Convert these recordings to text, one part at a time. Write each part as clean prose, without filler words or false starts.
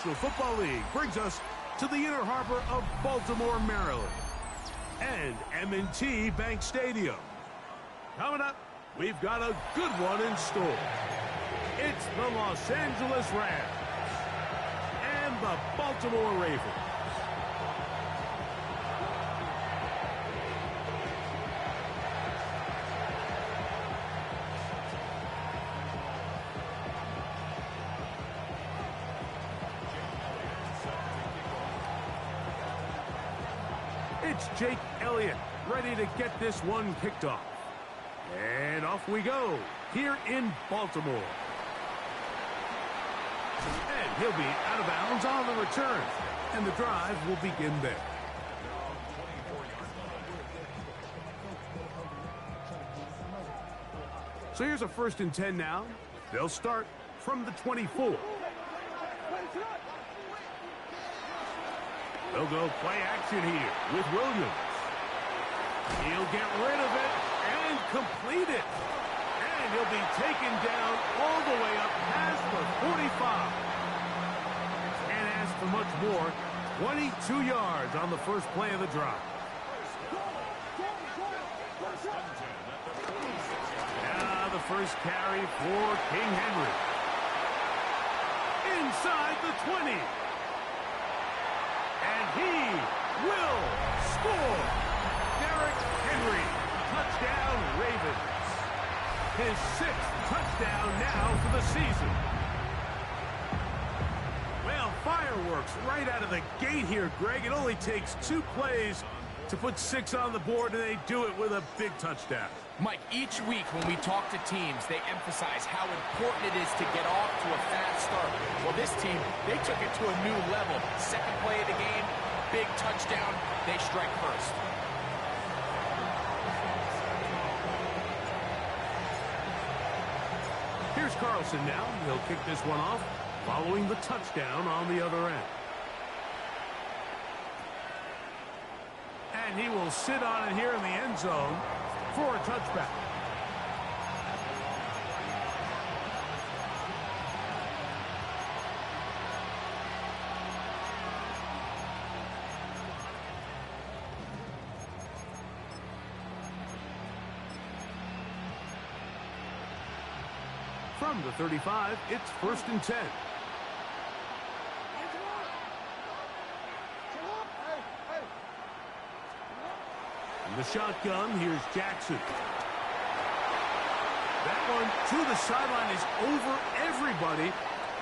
National Football League brings us to the inner harbor of Baltimore, Maryland, and M&T Bank Stadium. Coming up, we've got a good one in store. It's the Los Angeles Rams and the Baltimore Ravens. It's Jake Elliott, ready to get this one kicked off. And off we go, here in Baltimore. And he'll be out of bounds on the return. And the drive will begin there. So here's a 1st and 10 now. They'll start from the 24. They'll go play action here with Williams. He'll get rid of it and complete it. And he'll be taken down all the way up past the 45. And as for much more, 22 yards on the first play of the drive. Now the first carry for King Henry. Inside the 20. And he will score. Derrick Henry, touchdown Ravens. His 6th touchdown now for the season. Well, fireworks right out of the gate here, Greg. It only takes 2 plays to put 6 on the board, and they do it with a big touchdown. Mike, each week when we talk to teams, they emphasize how important it is to get off to a fast start. Well, this team, they took it to a new level. 2nd play of the game, big touchdown, they strike first. Here's Carlson now. He'll kick this one off, following the touchdown on the other end. And he will sit on it here in the end zone for a touchback. From the 35, it's 1st and 10. In the shotgun, here's Jackson. That one to the sideline is over everybody,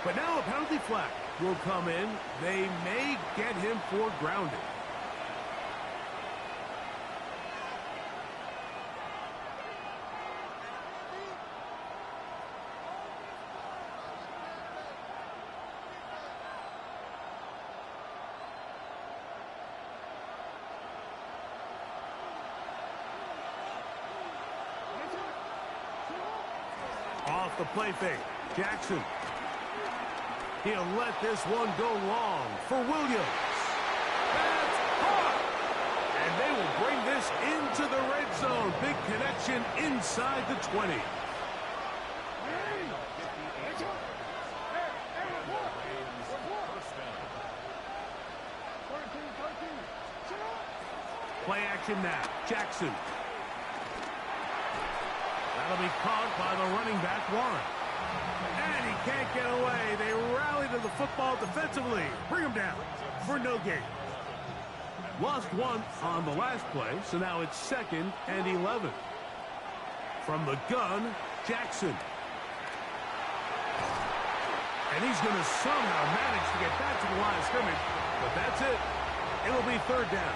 but now a penalty flag will come in. They may get him for grounding. Off the play fake, Jackson. He'll let this one go long for Williams. That's caught! And they will bring this into the red zone. Big connection inside the 20. Play action now, Jackson. That'll be caught by the running back, Warren. And he can't get away. They rally to the football defensively. Bring him down for no gain. Lost 1 on the last play, so now it's 2nd and 11. From the gun, Jackson. And he's going to somehow manage to get back to the line of scrimmage, but that's it. It'll be 3rd down.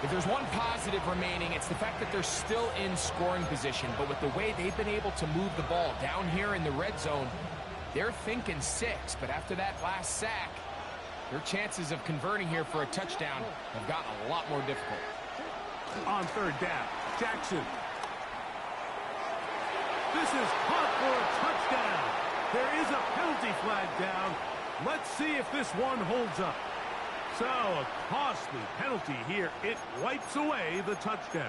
If there's one positive remaining, it's the fact that they're still in scoring position. But with the way they've been able to move the ball down here in the red zone, they're thinking 6. But after that last sack, their chances of converting here for a touchdown have gotten a lot more difficult. On 3rd down, Jackson. This is caught for a touchdown. There is a penalty flag down. Let's see if this one holds up. So, a costly penalty here. It wipes away the touchdown.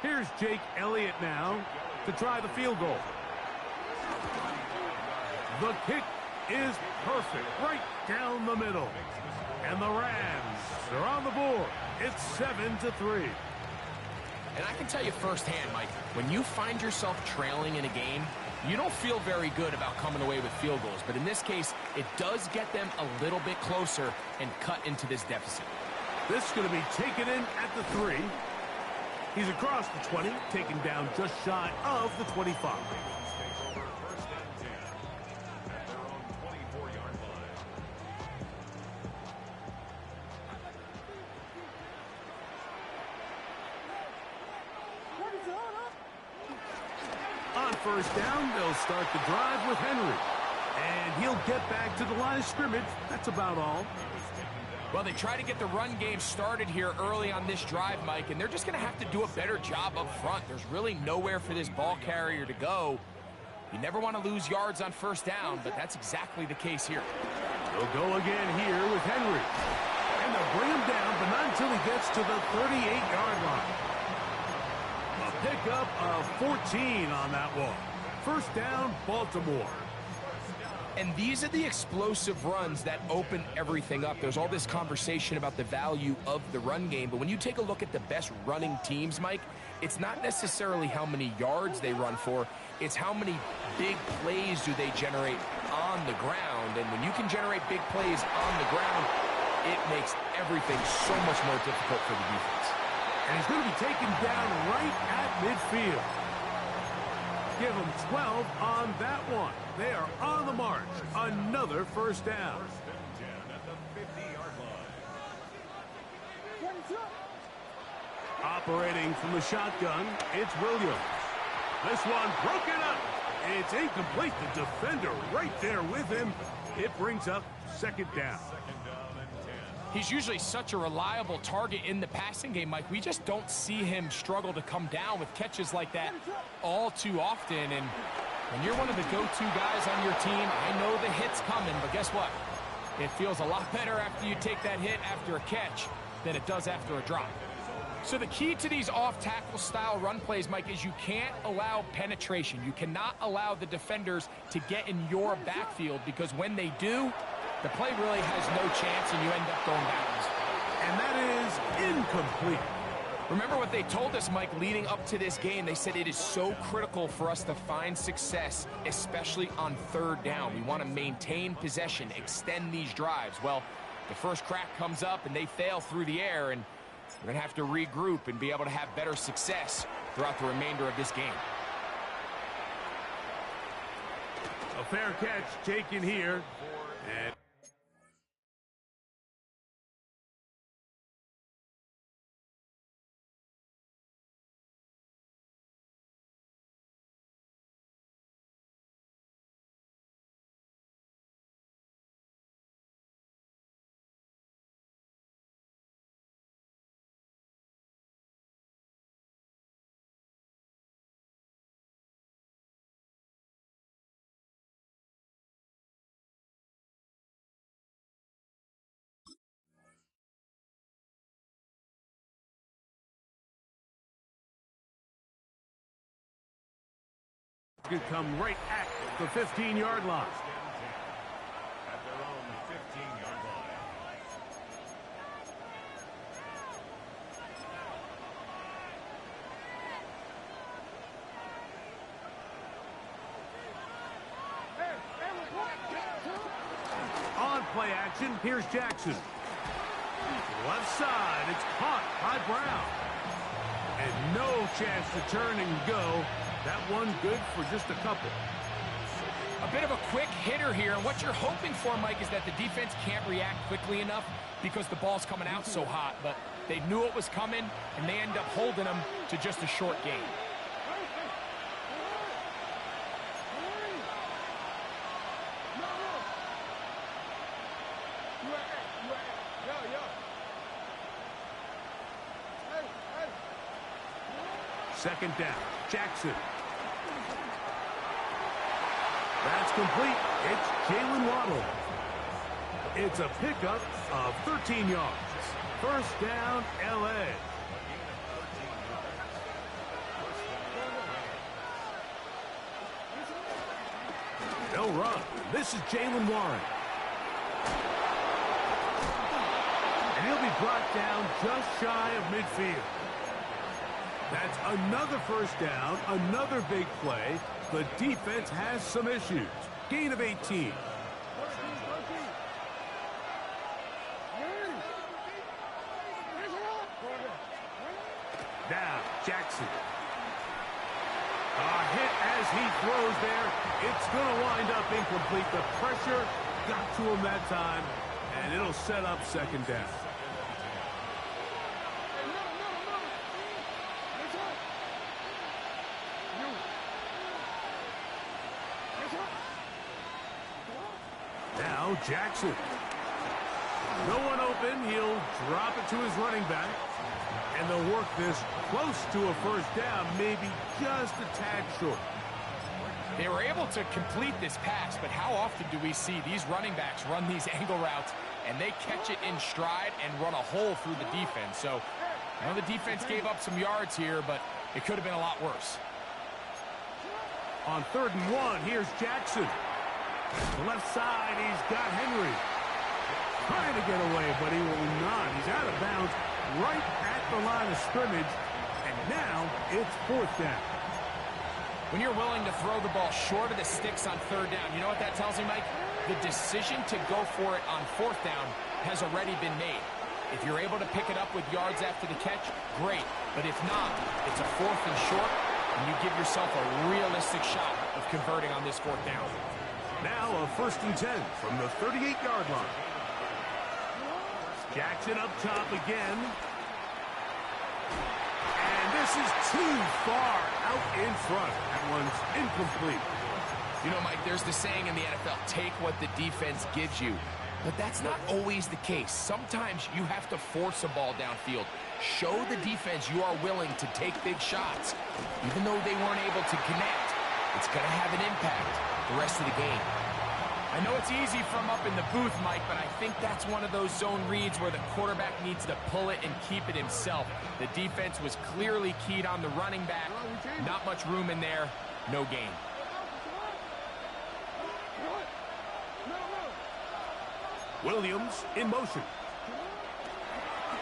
Here's Jake Elliott now to try the field goal. The kick is perfect, right down the middle. And the Rams are on the board. It's 7-3. And I can tell you firsthand, Mike, when you find yourself trailing in a game, you don't feel very good about coming away with field goals. But in this case, it does get them a little bit closer and cut into this deficit. This is going to be taken in at the 3. He's across the 20, taken down just shy of the 25. On first down, they'll start the drive with Henry. And he'll get back to the line of scrimmage. That's about all. Well, they try to get the run game started here early on this drive, Mike, and they're just going to have to do a better job up front. There's really nowhere for this ball carrier to go. You never want to lose yards on first down, but that's exactly the case here. They'll go again here with Henry. And they'll bring him down, but not until he gets to the 38-yard line. A pickup of 14 on that one. First down, Baltimore. And these are the explosive runs that open everything up. There's all this conversation about the value of the run game, but when you take a look at the best running teams, Mike, it's not necessarily how many yards they run for, it's how many big plays do they generate on the ground. And when you can generate big plays on the ground, it makes everything so much more difficult for the defense. And he's going to be taken down right at midfield. Give him 12 on that one. They are on the march. Another first down. Operating from the shotgun, it's Williams. This one broken up. It's incomplete. The defender right there with him. It brings up second down. He's usually such a reliable target in the passing game, Mike. We just don't see him struggle to come down with catches like that all too often. And when you're one of the go-to guys on your team, I know the hit's coming, but guess what? It feels a lot better after you take that hit after a catch than it does after a drop. So the key to these off-tackle style run plays, Mike, is you can't allow penetration. You cannot allow the defenders to get in your backfield, because when they do, the play really has no chance and you end up going backwards. And that is incomplete. Remember what they told us, Mike, leading up to this game. They said it is so critical for us to find success, especially on third down. We want to maintain possession, extend these drives. Well, the first crack comes up and they fail through the air, and we're going to have to regroup and be able to have better success throughout the remainder of this game. A fair catch taken here. And could come right at the 15-yard line. At their own 15-yard line. On play action, here's Jackson. Left side, it's caught by Brown. And no chance to turn and go. That one good for just a couple. A bit of a quick hitter here, and what you're hoping for, Mike, is that the defense can't react quickly enough because the ball's coming out so hot. But they knew it was coming, and they end up holding them to just a short gain. Second down, Jackson. That's complete. It's Jalen Waddle. It's a pickup of 13 yards. First down, L.A. They'll no run. This is Jaylen Warren. And he'll be brought down just shy of midfield. That's another first down, another big play. The defense has some issues. Gain of 18. Now, Jackson. A hit as he throws there. It's going to wind up incomplete. The pressure got to him that time, and it'll set up second down. Now, Jackson. No one open. He'll drop it to his running back. And they'll work this close to a first down, maybe just a tad short. They were able to complete this pass, but how often do we see these running backs run these angle routes and they catch it in stride and run a hole through the defense? So, I know the defense gave up some yards here, but it could have been a lot worse. On 3rd and 1, here's Jackson. The left side, he's got Henry. Trying to get away, but he will not. He's out of bounds right at the line of scrimmage, and now it's 4th down. When you're willing to throw the ball short of the sticks on 3rd down, you know what that tells me, Mike? The decision to go for it on 4th down has already been made. If you're able to pick it up with yards after the catch, great. But if not, it's a 4th and short, and you give yourself a realistic shot of converting on this 4th down. Now a 1st and 10 from the 38-yard line. Jackson up top again. And this is too far out in front. That one's incomplete. You know, Mike, there's the saying in the NFL, take what the defense gives you. But that's not always the case. Sometimes you have to force a ball downfield. Show the defense you are willing to take big shots. Even though they weren't able to connect, it's going to have an impact the rest of the game. I know it's easy from up in the booth, Mike, but I think that's one of those zone reads where the quarterback needs to pull it and keep it himself. The defense was clearly keyed on the running back. Not much room in there. No gain. Williams in motion.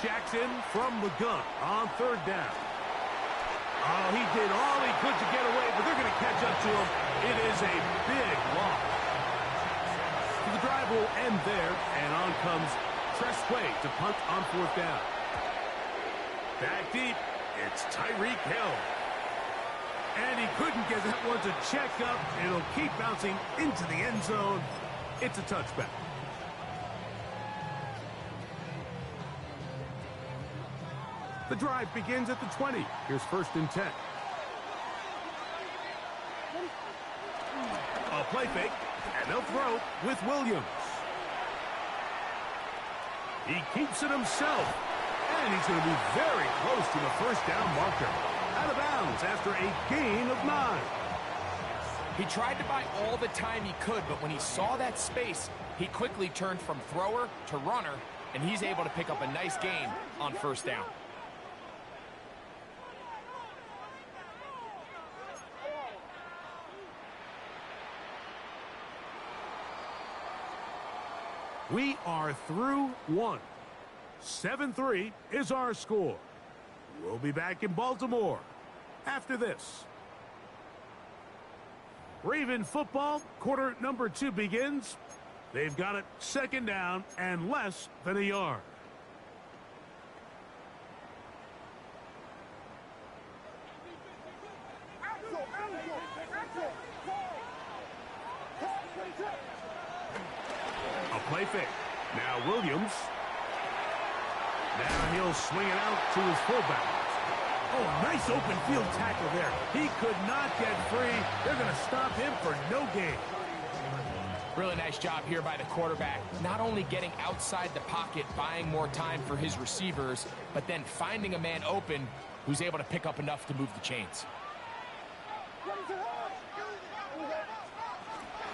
Jackson from the gun on 3rd down. Oh, he did all he could to get away, but they're going to catch up to him. It is a big loss. The drive will end there, and on comes Tresway to punt on 4th down. Back deep, it's Tyreek Hill. And he couldn't get that one to check up. It'll keep bouncing into the end zone. It's a touchback. The drive begins at the 20. Here's 1st and 10. A play fake, and they'll throw with Williams. He keeps it himself, and he's going to be very close to the first down marker. Out of bounds after a gain of 9. He tried to buy all the time he could, but when he saw that space, he quickly turned from thrower to runner, and he's able to pick up a nice gain on 1st down. We are through 1. 7-3 is our score. We'll be back in Baltimore after this. Raven football, quarter number 2 begins. They've got it 2nd down and less than a yard. A play fake. Now Williams. Now he'll swing it out to his fullback. Oh, nice open field tackle there. He could not get free. They're going to stop him for no gain. Really nice job here by the quarterback. Not only getting outside the pocket, buying more time for his receivers, but then finding a man open who's able to pick up enough to move the chains.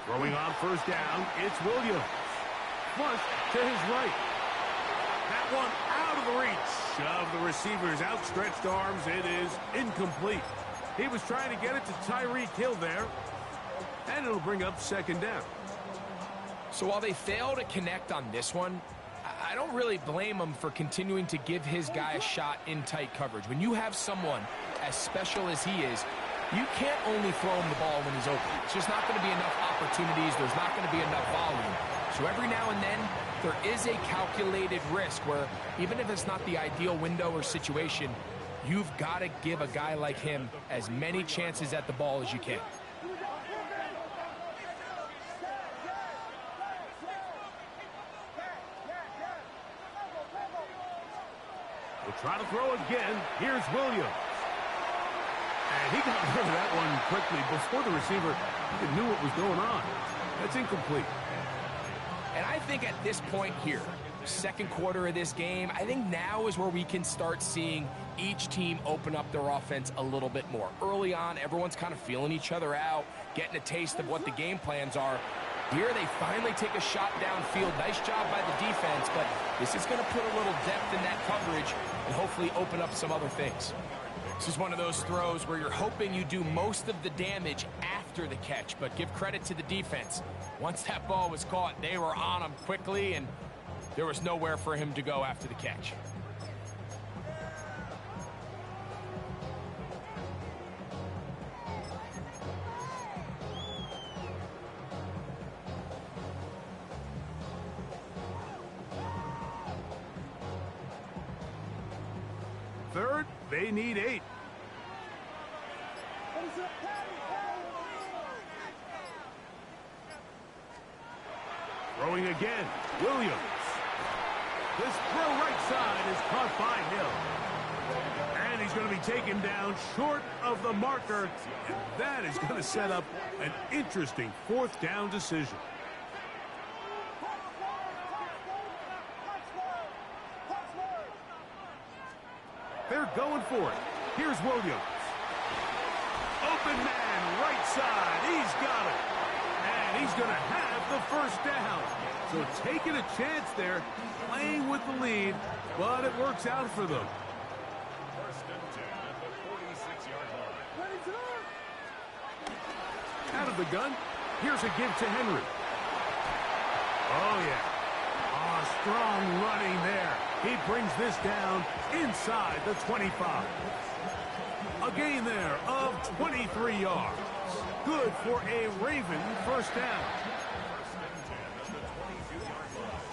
Throwing on 1st down, it's Williams. Flush to his right. That one out of the reach of the receiver's outstretched arms. It is incomplete. He was trying to get it to Tyreek Hill there. And it'll bring up second down. So while they fail to connect on this one, I don't really blame him for continuing to give his guy a shot in tight coverage. When you have someone as special as he is, you can't only throw him the ball when he's open. It's just not going to be enough opportunities. There's not going to be enough volume. So every now and then, there is a calculated risk where even if it's not the ideal window or situation, you've got to give a guy like him as many chances at the ball as you can. We'll try to throw again. Here's Williams. And he got rid of that one quickly before the receiver even knew what was going on. That's incomplete. And I think at this point here, second quarter of this game, I think now is where we can start seeing each team open up their offense a little bit more. Early on, everyone's kind of feeling each other out, getting a taste of what the game plans are. Here they finally take a shot downfield. Nice job by the defense, but this is going to put a little depth in that coverage and hopefully open up some other things. This is one of those throws where you're hoping you do most of the damage after the catch, but give credit to the defense. Once that ball was caught, they were on him quickly, and there was nowhere for him to go after the catch. Third, they need 8. Throwing again, Williams. This throw right side is caught by Hill. And he's going to be taken down short of the marker. And that is going to set up an interesting fourth down decision. They're going for it. Here's Williams. Open man, right side. He's got it. And he's going to have the first down. So taking a chance there, playing with the lead, but it works out for them. First and 10 at the 46-yard line. Out of the gun, here's a give to Henry. Oh, yeah. Strong running there. He brings this down inside the 25. A gain there of 23 yards. Good for a Raven first down. First and 10 at the 22-yard line.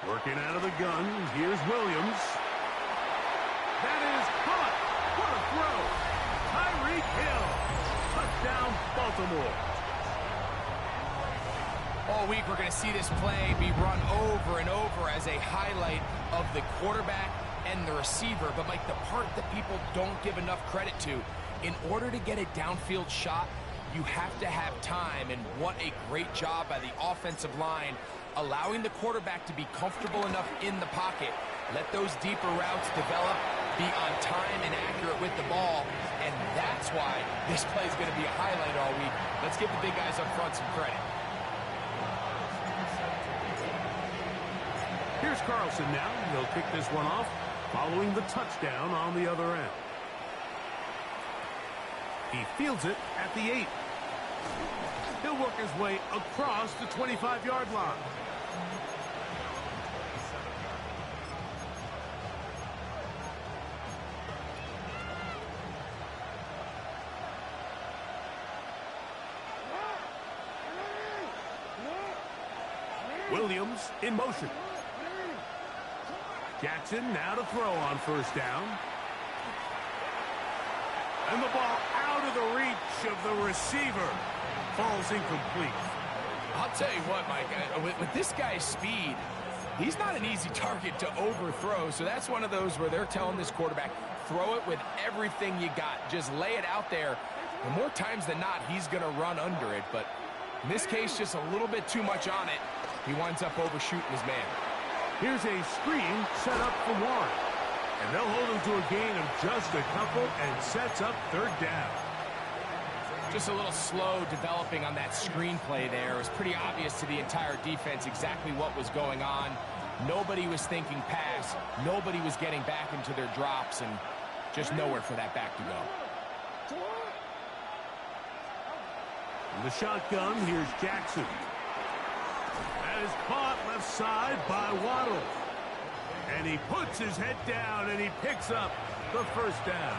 Working out of the gun, here's Williams. That is caught. What a throw. Tyreek Hill. Touchdown, Baltimore. All week we're going to see this play be run over and over as a highlight of the quarterback and the receiver. But, Mike, the part that people don't give enough credit to, in order to get a downfield shot, you have to have time. And what a great job by the offensive line, allowing the quarterback to be comfortable enough in the pocket, let those deeper routes develop, be on time and accurate with the ball, and that's why this play is going to be a highlight all week. Let's give the big guys up front some credit. Here's Carlson now. He'll kick this one off following the touchdown on the other end. He fields it at the 8. He'll work his way across the 25-yard line. Williams in motion. Jackson now to throw on first down. And the ball out of the reach of the receiver. Falls incomplete. I'll tell you what, Mike, with this guy's speed, he's not an easy target to overthrow. So that's one of those where they're telling this quarterback, throw it with everything you got. Just lay it out there. And more times than not, he's going to run under it. But in this case, just a little bit too much on it. He winds up overshooting his man. Here's a screen set up for Warren. And they'll hold him to a gain of just a couple and sets up third down. Just a little slow developing on that screenplay there. It was pretty obvious to the entire defense exactly what was going on. Nobody was thinking pass. Nobody was getting back into their drops, and just nowhere for that back to go. In the shotgun, here's Jackson. That is caught left side by Waddle. And he puts his head down, and he picks up the first down.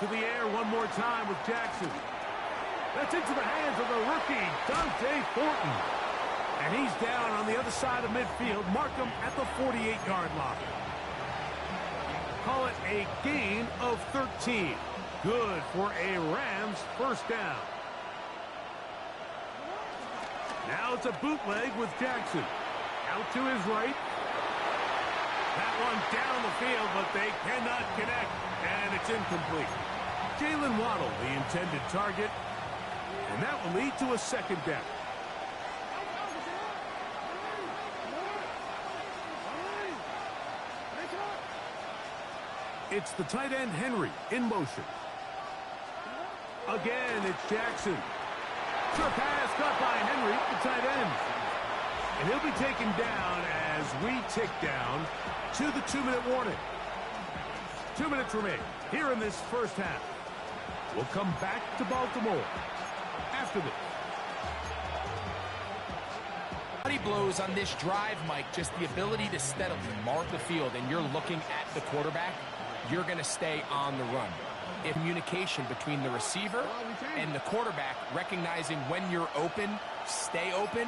To the air one more time with Jackson. That's into the hands of the rookie, Dante Thornton. And he's down on the other side of midfield. Mark him at the 48-yard line. Call it a gain of 13. Good for a Rams first down. Now it's a bootleg with Jackson. Out to his right. That one down the field, but they cannot connect, and it's incomplete. Jalen Waddle, the intended target, and that will lead to a second down. It's the tight end, Henry, in motion. Again, it's Jackson. Sure pass caught by Henry, the tight end. And he'll be taken down as we tick down to the 2-minute warning. 2 minutes remain here in this first half. We'll come back to Baltimore after this. Body blows on this drive, Mike, just the ability to steadily mark the field, and you're looking at the quarterback, you're going to stay on the run. If communication between the receiver and the quarterback, recognizing when you're open, stay open,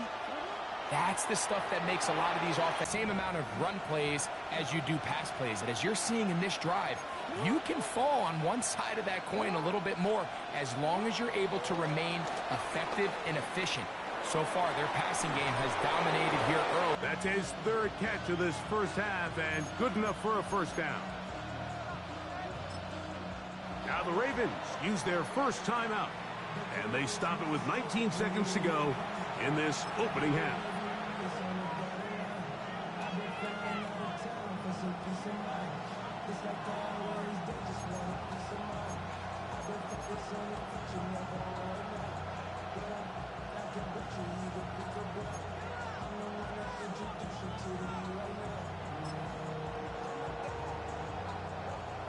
that's the stuff that makes a lot of these offense. Same amount of run plays as you do pass plays. And as you're seeing in this drive, you can fall on one side of that coin a little bit more as long as you're able to remain effective and efficient. So far, their passing game has dominated here early. That's his third catch of this first half, and good enough for a first down. Now the Ravens use their first timeout, and they stop it with 19 seconds to go in this opening half.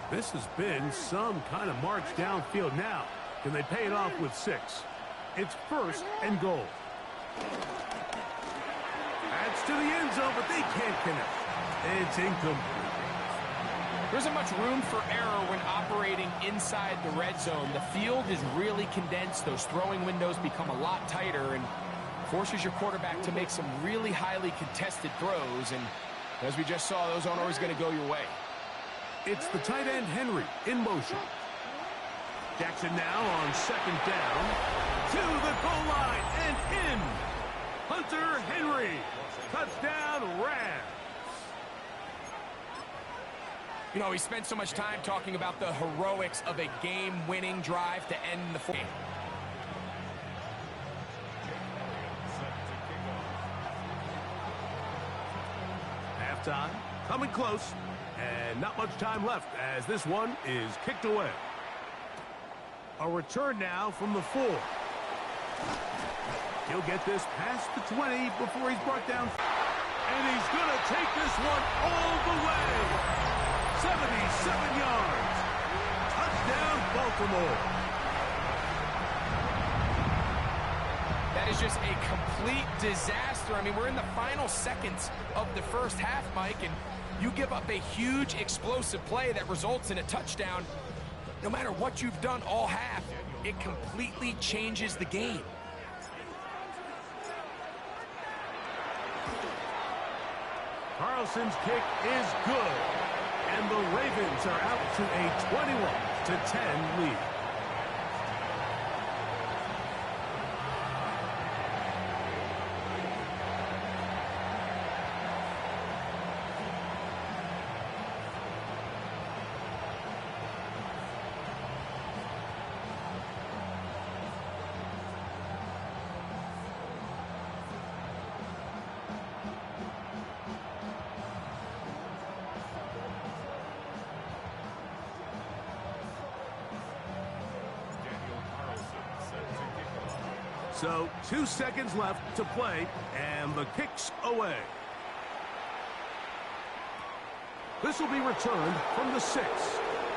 This has been some kind of march downfield. Now, can they pay it off with 6? It's first and goal. That's to the end zone, but they can't connect. It's incomplete. There isn't much room for error when operating inside the red zone. The field is really condensed. Those throwing windows become a lot tighter and forces your quarterback to make some really highly contested throws. And as we just saw, those aren't always going to go your way. It's the tight end, Henry, in motion. Jackson now on second down. To the goal line and in. Hunter Henry. Touchdown, Rams. You know, we spent so much time talking about the heroics of a game-winning drive to end the game. Halftime, coming close, and not much time left as this one is kicked away. A return now from the 4. He'll get this past the 20 before he's brought down. And he's going to take this one all the way. 77 yards. Touchdown, Baltimore. That is just a complete disaster. I mean, we're in the final seconds of the first half, Mike, and you give up a huge explosive play that results in a touchdown. No matter what you've done all half, it completely changes the game. Carlson's kick is good, and the Ravens are out to a 21-10 lead. So 2 seconds left to play, and the kick's away. This will be returned from the 6.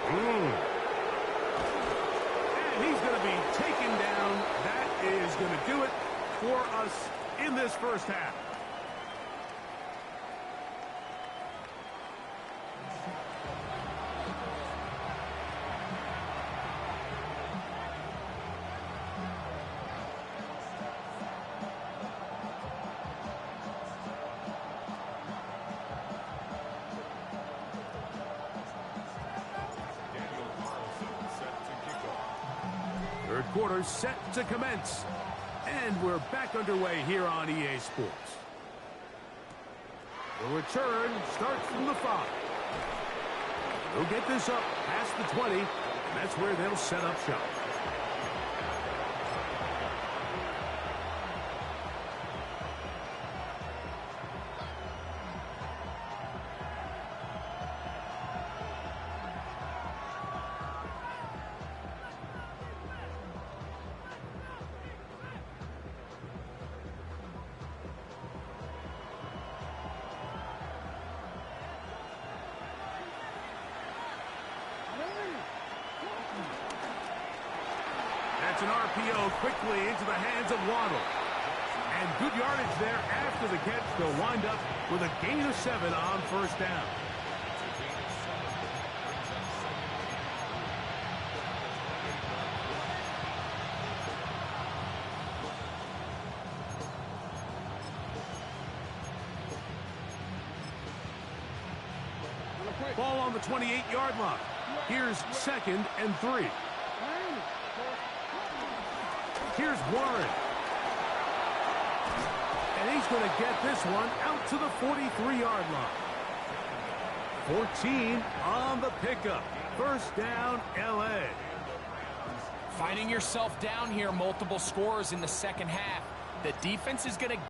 And he's going to be taken down. That is going to do it for us in this first half. Third quarter set to commence. And we're back underway here on EA Sports. The return starts from the 5. They'll get this up past the 20. And that's where they'll set up shop. That's an RPO quickly into the hands of Waddle. And good yardage there after the catch. They'll wind up with a gain of 7 on first down. Ball on the 28-yard line. Here's 2nd and 3. Here's Warren. And he's going to get this one out to the 43-yard line. 14 on the pickup. First down, L.A. Finding yourself down here, multiple scores in the second half. The defense is going to